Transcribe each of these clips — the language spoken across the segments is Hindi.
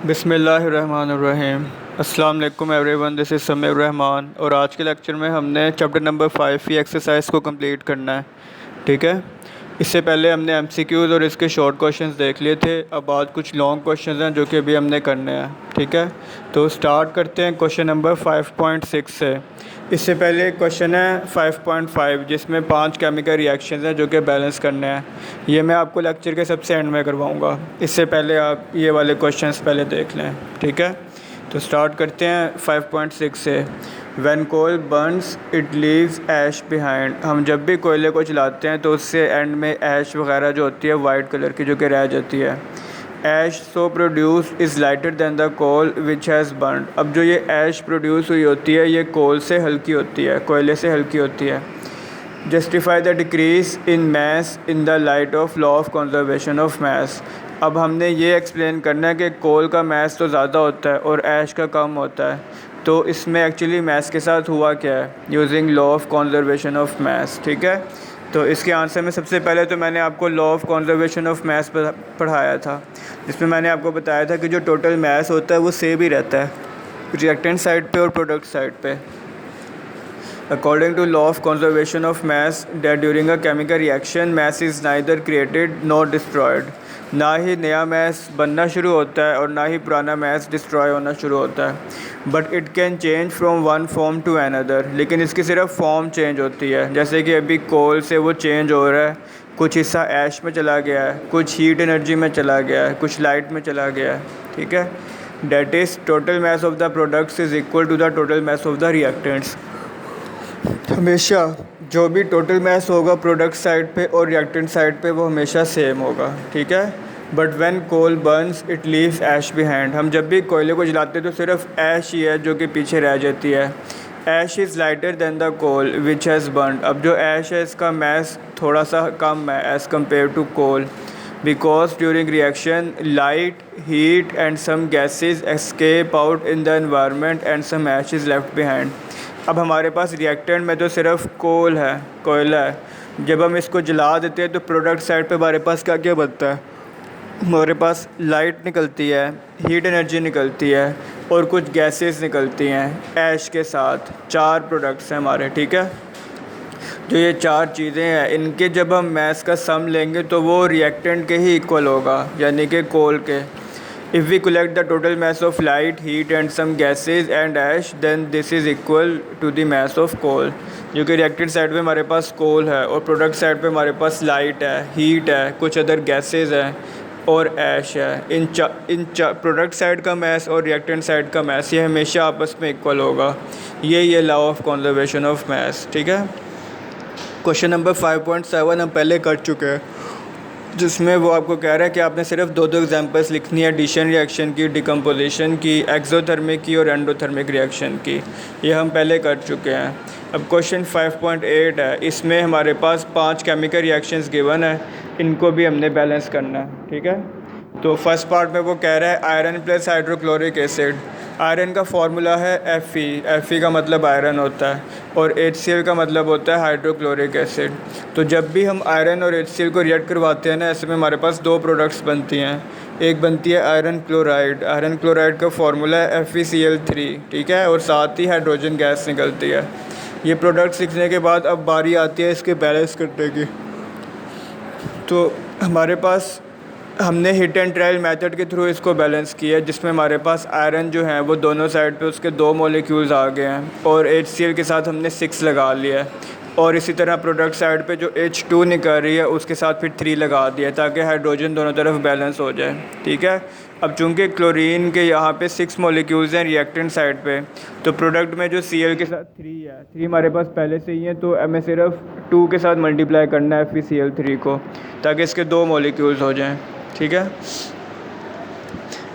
बिस्मिल्लाहिर्रहमानिर्रहीम। अस्सलाम वालेकुम everyone, this is Sameer Rahman और आज के लेक्चर में हमने चैप्टर नंबर 5 की एक्सरसाइज को कंप्लीट करना है। ठीक है, इससे पहले हमने एमसीक्यूज़ और इसके शॉर्ट क्वेश्चंस देख लिए थे। अब आज कुछ लॉन्ग क्वेश्चंस हैं जो कि अभी हमने करने हैं। ठीक है, तो स्टार्ट करते हैं क्वेश्चन नंबर 5.6 से। इससे पहले क्वेश्चन है 5.5 जिसमें 5 केमिकल रिएक्शंस हैं जो कि बैलेंस करने हैं। ये मैं आपको लेक्चर के सबसे एंड में करवाऊंगा। इससे पहले आप ये वाले क्वेश्चंस पहले देख लें। ठीक है, तो स्टार्ट करते हैं 5.6 से। When coal burns it leaves ash behind. हम जब भी कोयले को जलाते हैं तो उससे एंड में ऐश वगैरह जो होती है वाइट कलर की जो कि रह जाती है। Ash so produce is lighter than the coal which has burn. अब जो ये ऐश प्रोड्यूस हुई होती है ये कोल से हल्की होती है, कोयले से हल्की होती है। Justify the decrease in mass in the light of law of conservation of mass. अब हमने ये एक्सप्लेन करना है कि कोल का मैस तो ज़्यादा होता है और ऐश का कम होता है, तो इसमें एक्चुअली मैस के साथ हुआ क्या है using law of conservation of mess. ठीक है, तो इसके आंसर में सबसे पहले तो मैंने आपको law of conservation of mess पढ़ाया था, जिसमें मैंने आपको बताया था कि जो टोटल मैस होता है वो सेम ही रहता है रिएक्टेंट साइड पे और प्रोडक्ट साइड पे। According to law of conservation of mass, that during a chemical reaction, mass is neither created nor destroyed. ना ही नया मैस बनना शुरू होता है और ना ही पुराना मैस डिस्ट्रॉय होना शुरू होता है। But it can change from one form to another. लेकिन इसकी सिर्फ फॉर्म चेंज होती है, जैसे कि अभी कोल से वो चेंज हो रहा है, कुछ हिस्सा ऐश में चला गया है, कुछ हीट एनर्जी में चला गया है, कुछ लाइट में चला गया है। ठीक है, that is total mass of the products is equal to the total mass of the reactants. हमेशा जो भी टोटल मैस होगा प्रोडक्ट साइड पे और रिएक्टेंट साइड पे वो हमेशा सेम होगा। ठीक है, but when coal burns it leaves ash behind. हम जब भी कोयले को जलाते हैं तो सिर्फ ऐश ही है जो कि पीछे रह जाती है। Ash is lighter than the coal which has burned. अब जो ऐश है इसका मैस थोड़ा सा कम है as compare to coal, because during reaction light, heat and some gases escape out in the environment and some ash is left behind. अब हमारे पास रिएक्टेंट में तो सिर्फ कोल है, कोयला है। जब हम इसको जला देते हैं तो प्रोडक्ट साइड पे हमारे पास क्या क्या बनता है, हमारे पास लाइट निकलती है, हीट एनर्जी निकलती है और कुछ गैसेस निकलती हैं ऐश के साथ। 4 प्रोडक्ट्स हैं हमारे। ठीक है, जो ये 4 चीज़ें हैं इनके जब हम मैस का सम लेंगे तो वो रिएक्टेंट के ही इक्वल होगा, यानी कि कोल के। If we collect the total mass of light, heat and some gases and ash then this is equal to the mass of coal. जो कि रिएक्टेंट साइड पे हमारे पास कोल है और प्रोडक्ट साइड पे हमारे पास लाइट है, हीट है, कुछ अदर गैसेज हैं और ऐश है। इन प्रोडक्ट साइड का मैस और रिएक्टेंट साइड का मैस ये हमेशा आपस में इक्वल होगा। ये law of conservation of mess. ठीक है, क्वेश्चन नंबर 5.7 हम पहले कर चुके हैं, जिसमें वो आपको कह रहा है कि आपने सिर्फ 2 एग्जांपल्स लिखनी है एडिशन रिएक्शन की, डिकम्पोजिशन की, एक्सोथर्मिक की और एंडोथर्मिक रिएक्शन की। ये हम पहले कर चुके हैं। अब क्वेश्चन 5.8 है, इसमें हमारे पास 5 केमिकल रिएक्शंस गिवन है, इनको भी हमने बैलेंस करना है। ठीक है, तो फर्स्ट पार्ट में वो कह रहा है iron plus hydrochloric acid. Iron का फार्मूला है Fe का मतलब आयरन होता है और HCl का मतलब होता है हाइड्रोक्लोरिक एसिड। तो जब भी हम आयरन और HCl को रिएक्ट करवाते हैं ना, ऐसे में हमारे पास 2 प्रोडक्ट्स बनती हैं। एक बनती है आयरन क्लोराइड। आयरन क्लोराइड का फार्मूला है FeCl3। ठीक है, और साथ ही हाइड्रोजन गैस निकलती है। ये प्रोडक्ट्स लिखने के बाद अब बारी आती है इसके बैलेंस करने की। तो हमारे पास हमने हिट एंड ट्रायल मेथड के थ्रू इसको बैलेंस किया है, जिसमें हमारे पास आयरन जो है वो दोनों साइड पे उसके 2 मॉलिक्यूल्स आ गए हैं और HCl के साथ हमने 6 लगा लिया है। और इसी तरह प्रोडक्ट साइड पे जो H2 निकल रही है उसके साथ फिर 3 लगा दिया ताकि हाइड्रोजन दोनों तरफ बैलेंस हो जाए। ठीक है, अब चूंकि क्लोरीन के यहाँ पे 6 मॉलिक्यूल्स हैं रिएक्टेंट साइड पे, तो प्रोडक्ट में जो Cl के साथ 3 है, 3 हमारे पास पहले से ही है, तो हमें सिर्फ 2 के साथ मल्टीप्लाई करना है FeCl3 को ताकि इसके 2 मॉलिक्यूल्स हो जाएँ। ठीक है,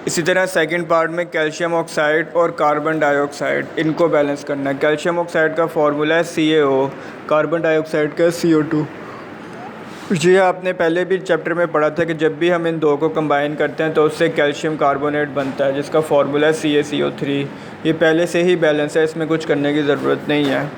इसी तरह सेकंड पार्ट में कैल्शियम ऑक्साइड और कार्बन डाइऑक्साइड इनको बैलेंस करना है। कैल्शियम ऑक्साइड का फार्मूला है CaO, कार्बन डाइऑक्साइड का CO2। ये आपने पहले भी चैप्टर में पढ़ा था कि जब भी हम इन 2 को कंबाइन करते हैं तो उससे कैल्शियम कार्बोनेट बनता है, जिसका फार्मूला है CaCO3। ये पहले से ही बैलेंस है, इसमें कुछ करने की ज़रूरत नहीं है।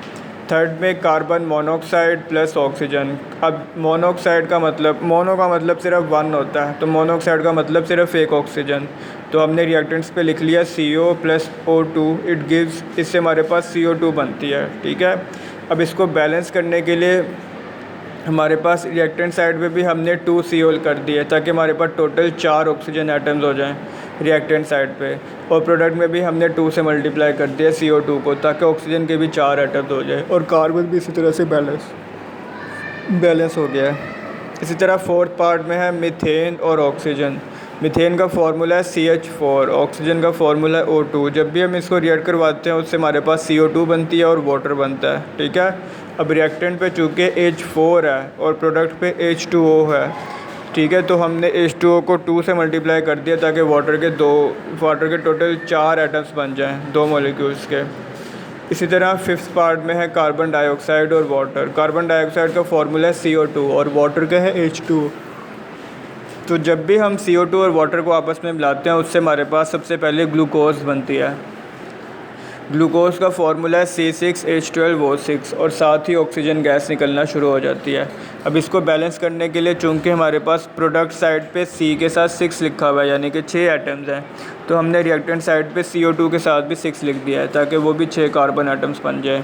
थर्ड में कार्बन मोनोऑक्साइड प्लस ऑक्सीजन। अब मोनोऑक्साइड का मतलब, मोनो का मतलब सिर्फ वन होता है, तो मोनोऑक्साइड का मतलब सिर्फ एक ऑक्सीजन। तो हमने रिएक्टेंट्स पे लिख लिया CO plus O2 it gives, इससे हमारे पास CO2 बनती है। ठीक है, अब इसको बैलेंस करने के लिए हमारे पास रिएक्टेंट साइड पे भी हमने 2 CO कर दिए ताकि हमारे पास टोटल 4 ऑक्सीजन एटम्स हो जाएं रिएक्टेंट साइड पे, और प्रोडक्ट में भी हमने 2 से मल्टीप्लाई कर दिया CO2 को ताकि ऑक्सीजन के भी 4 एटम्स हो जाए, और कार्बन भी इसी तरह से बैलेंस हो गया है। इसी तरह फोर्थ पार्ट में है मीथेन और ऑक्सीजन। मीथेन का फार्मूला है CH4, ऑक्सीजन का फार्मूला है O2। जब भी हम इसको रिएक्ट करवाते हैं उससे हमारे पास CO2 बनती है और वाटर बनता है। ठीक है, अब रिएक्टेंट पे चूँकि H4 है और प्रोडक्ट पे H2O है, ठीक है, तो हमने H2O को 2 से मल्टीप्लाई कर दिया ताकि वाटर के टोटल 4 एटम्स बन जाएं 2 मॉलिक्यूल्स के। इसी तरह फिफ्थ पार्ट में है कार्बन डाइऑक्साइड और वाटर। कार्बन डाइऑक्साइड का फार्मूला है CO2 और वाटर का है H2। तो जब भी हम CO2 और वाटर को आपस में मिलाते हैं उससे हमारे पास सबसे पहले ग्लूकोज बनती है। ग्लूकोज का फार्मूला है C6H12O6 और साथ ही ऑक्सीजन गैस निकलना शुरू हो जाती है। अब इसको बैलेंस करने के लिए चूँकि हमारे पास प्रोडक्ट साइड पे C के साथ 6 लिखा हुआ है यानी कि 6 एटम्स हैं, तो हमने रिएक्टेंट साइड पे CO2 के साथ भी 6 लिख दिया है ताकि वो भी 6 कार्बन एटम्स बन जाए।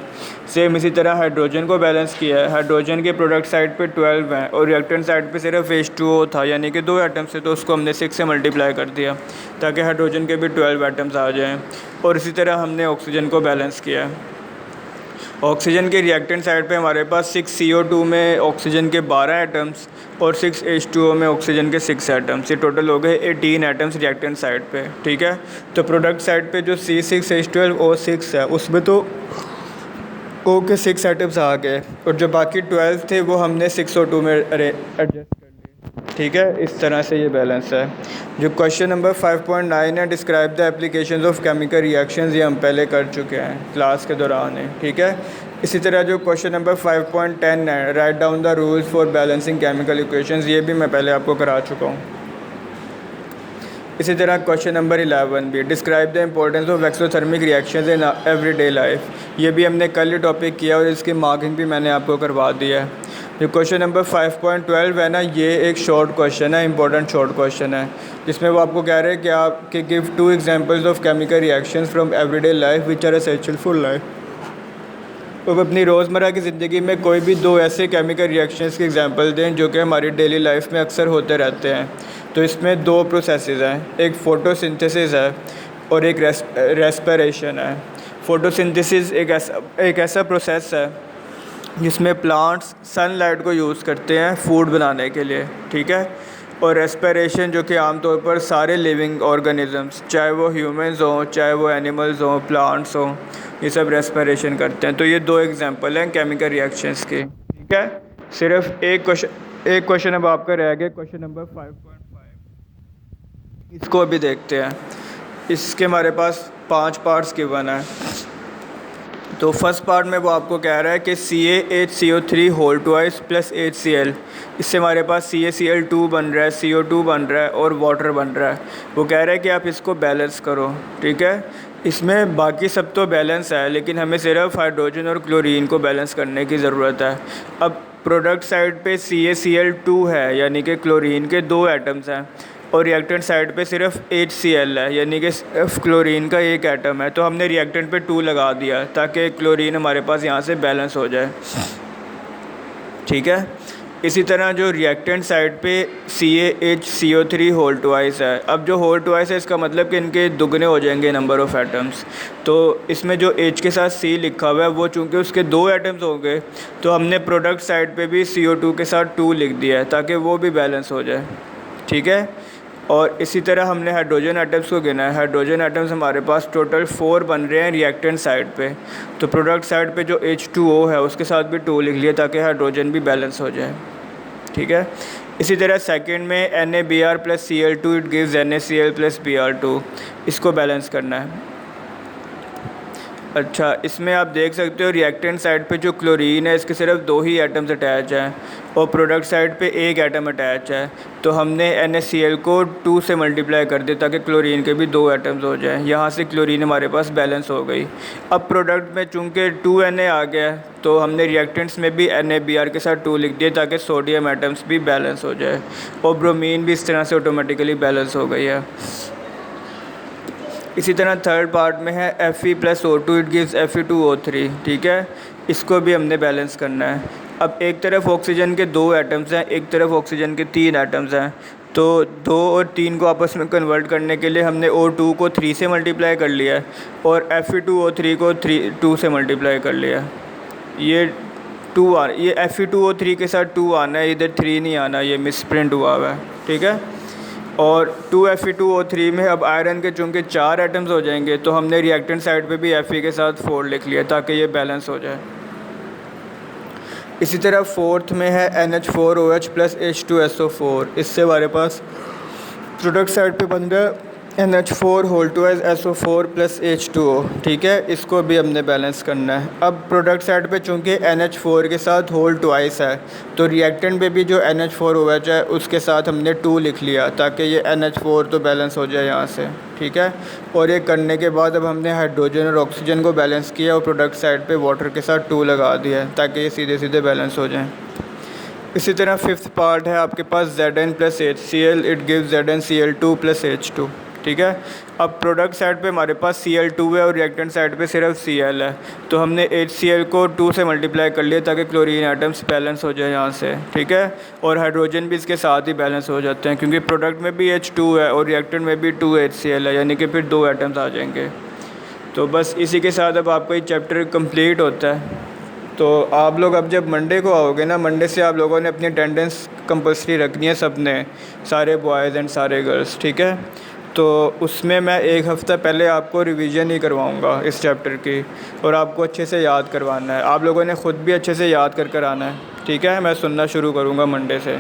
सेम इसी तरह हाइड्रोजन को बैलेंस किया है। हाइड्रोजन के प्रोडक्ट साइड पे 12 हैं और रिएक्टेंट साइड पे सिर्फ H2O था यानी कि 2 एटम्स थे, तो उसको हमने 6 से मल्टीप्लाई कर दिया ताकि हाइड्रोजन के भी 12 एटम्स आ जाएँ। और इसी तरह हमने ऑक्सीजन को बैलेंस किया है। ऑक्सीजन के रिएक्टेंट साइड पे हमारे पास 6 CO2 में ऑक्सीजन के 12 एटम्स और 6 H2O में ऑक्सीजन के 6 एटम्स, ये टोटल हो गए 18 एटम्स रिएक्टेंट साइड पे। ठीक है, तो प्रोडक्ट साइड पे जो C6H12O6 है उसमें तो O के 6 एटम्स आ गए और जो बाकी 12 थे वो हमने 6O2 में एडजस्ट कर लिए। ठीक है, इस तरह से ये बैलेंस है। जो क्वेश्चन नंबर 5.9 है, describe the applications of chemical reactions, ये हम पहले कर चुके हैं क्लास के दौरान है। ठीक है, इसी तरह जो क्वेश्चन नंबर 5.10 है, write down the rules for balancing chemical equations, ये भी मैं पहले आपको करा चुका हूँ। इसी तरह क्वेश्चन नंबर 11 भी, describe the importance of exothermic reactions in everyday life, ये भी हमने कल ही टॉपिक किया और इसकी मार्किंग भी मैंने आपको करवा दिया है। जो क्वेश्चन नंबर 5.12 है ना, ये एक शॉर्ट क्वेश्चन है, इंपॉर्टेंट शॉर्ट क्वेश्चन है, जिसमें वो आपको कह रहे हैं कि आप कि give 2 examples of chemical reactions from everyday life which are essential for life. तो अपनी रोज़मर्रा की ज़िंदगी में कोई भी 2 ऐसे केमिकल रिएक्शंस के एग्जांपल दें जो कि हमारी डेली लाइफ में अक्सर होते रहते हैं। तो इसमें 2 प्रोसेसेस हैं, एक फ़ोटोसिंथेसिस है और एक रेस्पिरेशन है। फ़ोटोसिंथेसिस एक ऐसा प्रोसेस है जिसमें प्लांट्स सनलाइट को यूज़ करते हैं फूड बनाने के लिए। ठीक है, और रेस्पिरेशन जो कि आमतौर पर सारे लिविंग ऑर्गेनिजम्स, चाहे वो ह्यूमंस हों, चाहे वो एनिमल्स हों, प्लांट्स हों, ये सब रेस्पिरेशन करते हैं। तो ये 2 एग्जांपल हैं केमिकल रिएक्शंस के। ठीक है, सिर्फ एक क्वेश्चन अब आपका रह गया, क्वेश्चन नंबर 5.5, इसको अभी देखते हैं। इसके हमारे पास 5 पार्ट्स गिवन है। तो फर्स्ट पार्ट में वो आपको कह रहा है कि CaHCO3 whole twice plus HCl, इससे हमारे पास CaCl2 बन रहा है, CO2 बन रहा है और वाटर बन रहा है। वो कह रहा है कि आप इसको बैलेंस करो। ठीक है, इसमें बाकी सब तो बैलेंस है लेकिन हमें सिर्फ हाइड्रोजन और क्लोरीन को बैलेंस करने की ज़रूरत है। अब प्रोडक्ट साइड पे CaCl2 है यानी कि क्लोरीन के 2 एटम्स हैं और रिएक्टेंट साइड पे सिर्फ HCl है यानी कि सिर्फ क्लोरीन का 1 एटम है। तो हमने रिएक्टेंट पे 2 लगा दिया ताकि क्लोरीन हमारे पास यहाँ से बैलेंस हो जाए। ठीक है, इसी तरह जो रिएक्टेंट साइड पे CaHCO3 होल ट्वाइस है। अब जो होल ट्वाइस है इसका मतलब कि इनके दुगने हो जाएंगे नंबर ऑफ़ एटम्स। तो इसमें जो H के साथ C लिखा हुआ है वो चूँकि उसके 2 एटम्स हो गए तो हमने प्रोडक्ट साइड पे भी CO2 के साथ 2 लिख दिया है ताकि वो भी बैलेंस हो जाए। ठीक है, और इसी तरह हमने हाइड्रोजन एटम्स को गिना है। हाइड्रोजन एटम्स हमारे पास टोटल 4 बन रहे हैं रिएक्टेंट साइड पे। तो प्रोडक्ट साइड पे जो H2O है उसके साथ भी 2 लिख लिया ताकि हाइड्रोजन भी बैलेंस हो जाए। ठीक है, इसी तरह सेकंड में NaBr plus Cl2 it gives NaCl plus Br2, इसको बैलेंस करना है। अच्छा, इसमें आप देख सकते हो रिएक्टेंट साइड पे जो क्लोरीन है इसके सिर्फ 2 ही एटम्स अटैच हैं और प्रोडक्ट साइड पे 1 एटम अटैच है। तो हमने NaCl को 2 से मल्टीप्लाई कर दिया ताकि क्लोरीन के भी 2 एटम्स हो जाएं। यहाँ से क्लोरीन हमारे पास बैलेंस हो गई। अब प्रोडक्ट में चूँकि 2Na आ गया है तो हमने रिएक्टेंट्स में भी NaBr के साथ 2 लिख दिया ताकि सोडियम एटम्स भी बैलेंस हो जाए और ब्रोमीन भी इस तरह से ऑटोमेटिकली बैलेंस हो गई है। इसी तरह थर्ड पार्ट में है Fe+O2 इट गिव्स Fe2O3, ठीक है। इसको भी हमने बैलेंस करना है। अब एक तरफ ऑक्सीजन के 2 एटम्स हैं, एक तरफ ऑक्सीजन के 3 एटम्स हैं, तो 2 और 3 को आपस में कन्वर्ट करने के लिए हमने O2 को 3 से मल्टीप्लाई कर लिया है और Fe2O3 को 2 से मल्टीप्लाई कर लिया है। ये ये Fe2O3 के साथ 2 आना है, इधर 3 नहीं आना, ये मिसप्रिंट हुआ है, ठीक है। और 2Fe2O3 में अब आयरन के चूँकि 4 एटम्स हो जाएंगे तो हमने रिएक्टेंट साइड पे भी Fe के साथ 4 लिख लिया ताकि ये बैलेंस हो जाए। इसी तरह फोर्थ में है NH4OH + H2SO4। इससे हमारे पास प्रोडक्ट साइड पे बन रहा है NH4 + H2O, ठीक है। इसको भी हमने बैलेंस करना है। अब प्रोडक्ट साइड पे चूँकि NH4 के साथ होल ट्वाइस है तो रिएक्टेंट पे भी जो NH4OH है उसके साथ हमने 2 लिख लिया ताकि ये NH4 तो बैलेंस हो जाए यहाँ से, ठीक है। और ये करने के बाद अब हमने हाइड्रोजन और ऑक्सीजन को बैलेंस किया और प्रोडक्ट साइड पे वाटर के साथ 2 लगा दिया है ताकि ये सीधे सीधे बैलेंस हो जाएँ। इसी तरह फिफ्थ पार्ट है आपके पास Zn + HCl it gives ZnCl2 + H2, ठीक है। अब प्रोडक्ट साइड पे हमारे पास Cl2 है और रिएक्टेंट साइड पे सिर्फ Cl है, तो हमने HCl को 2 से मल्टीप्लाई कर लिया ताकि क्लोरीन एटम्स बैलेंस हो जाए यहाँ से, ठीक है। और हाइड्रोजन भी इसके साथ ही बैलेंस हो जाते हैं क्योंकि प्रोडक्ट में भी H2 है और रिएक्टेंट में भी 2 HCl है, यानी कि फिर 2 एटम्स आ जाएंगे। तो बस इसी के साथ अब आपका ये चैप्टर कंप्लीट होता है। तो आप लोग अब जब मंडे को आओगे ना, मंडे से आप लोगों ने अपनी अटेंडेंस कंपल्सरी रखनी है, सबने, सारे बॉयज़ एंड सारे गर्ल्स, ठीक है। तो उसमें मैं 1 हफ़्ता पहले आपको रिवीजन ही करवाऊँगा इस चैप्टर की और आपको अच्छे से याद करवाना है। आप लोगों ने ख़ुद भी अच्छे से याद कर आना है, ठीक है। मैं सुनना शुरू करूँगा मंडे से।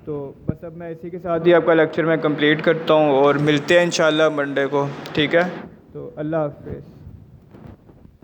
तो बस अब मैं इसी के साथ ही आपका लेक्चर मैं कंप्लीट करता हूँ और मिलते हैं इंशाल्लाह मंडे को, ठीक है। तो अल्लाह हाफ़िज़।